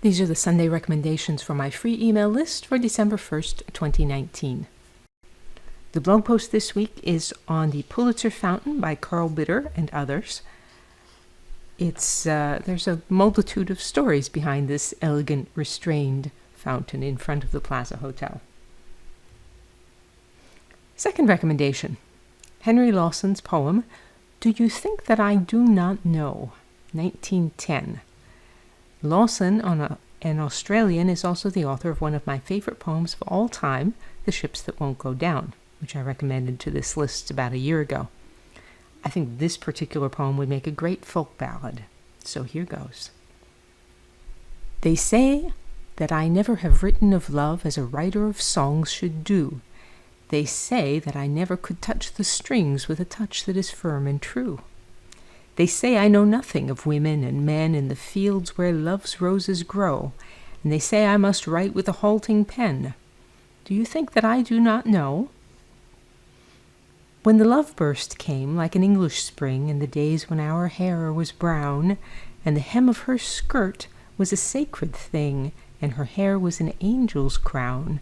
These are the Sunday recommendations for my free email list for December 1st, 2019. The blog post this week is on the Pulitzer Fountain by Carl Bitter and others. There's a multitude of stories behind this elegant, restrained fountain in front of the Plaza Hotel. Second recommendation, Henry Lawson's poem, Do You Think That I Do Not Know, 1910. Lawson, an Australian, is also the author of one of my favorite poems of all time, The Ships That Won't Go Down, which I recommended to this list about a year ago. I think this particular poem would make a great folk ballad, so here goes. They say that I never have written of love as a writer of songs should do. They say that I never could touch the strings with a touch that is firm and true. They say I know nothing of women and men in the fields where love's roses grow, and they say I must write with a halting pen. Do you think that I do not know? When the love burst came like an English spring in the days when our hair was brown, and the hem of her skirt was a sacred thing, and her hair was an angel's crown,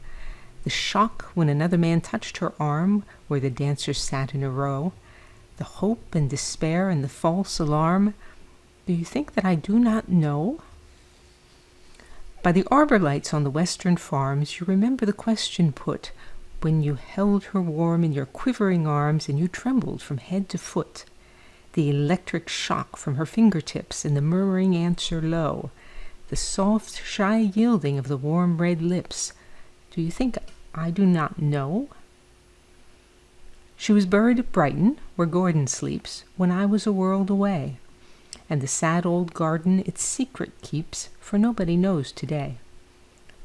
the shock when another man touched her arm where the dancers sat in a row, the hope and despair and the false alarm, do you think that I do not know? By the arbor lights on the western farms you remember the question put when you held her warm in your quivering arms and you trembled from head to foot, the electric shock from her fingertips and the murmuring answer low, the soft, shy yielding of the warm red lips, do you think I do not know? She was buried at Brighton, where Gordon sleeps, when I was a world away, and the sad old garden its secret keeps, for nobody knows today.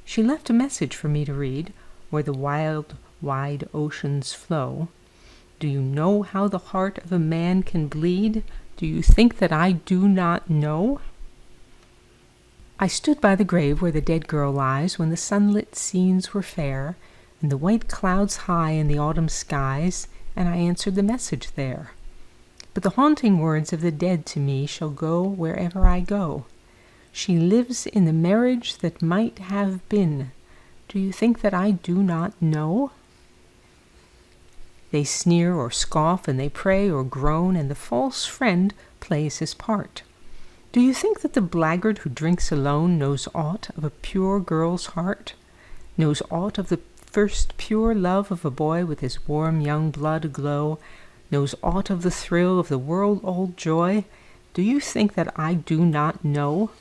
She left a message for me to read, where the wild, wide oceans flow. Do you know how the heart of a man can bleed? Do you think that I do not know? I stood by the grave where the dead girl lies when the sunlit scenes were fair, and the white clouds high in the autumn skies, and I answered the message there. But the haunting words of the dead to me shall go wherever I go. She lives in the marriage that might have been. Do you think that I do not know? They sneer or scoff, and they pray or groan, and the false friend plays his part. Do you think that the blackguard who drinks alone knows aught of a pure girl's heart? Knows aught of the first pure love of a boy with his warm young blood aglow? Knows aught of the thrill of the world-old joy? Do you think that I do not know?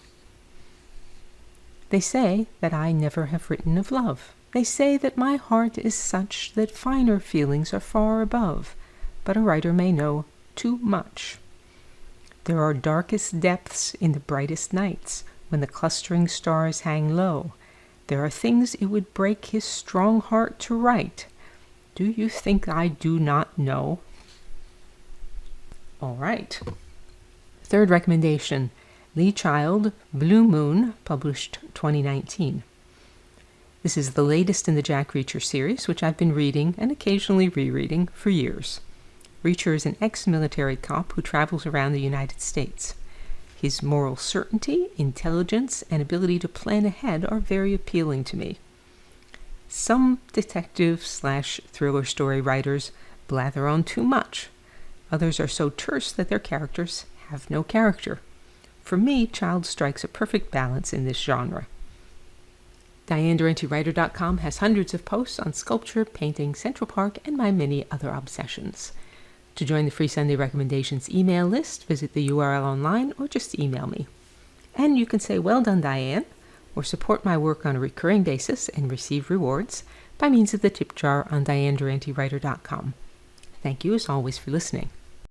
They say that I never have written of love. They say that my heart is such that finer feelings are far above, but a writer may know too much. There are darkest depths in the brightest nights, when the clustering stars hang low. There are things it would break his strong heart to write. Do you think I do not know? All right. Third recommendation, Lee Child, Blue Moon, published 2019. This is the latest in the Jack Reacher series, which I've been reading and occasionally rereading for years. Reacher is an ex-military cop who travels around the United States. His moral certainty, intelligence, and ability to plan ahead are very appealing to me. Some detective/thriller story writers blather on too much. Others are so terse that their characters have no character. For me, Child strikes a perfect balance in this genre. DianeDurantewriter.com has hundreds of posts on sculpture, painting, Central Park, and my many other obsessions. To join the free Sunday Recommendations email list, visit the URL online or just email me. And you can say, "Well done, Diane," or support my work on a recurring basis and receive rewards by means of the tip jar on DianeDurantewriter.com. Thank you, as always, for listening.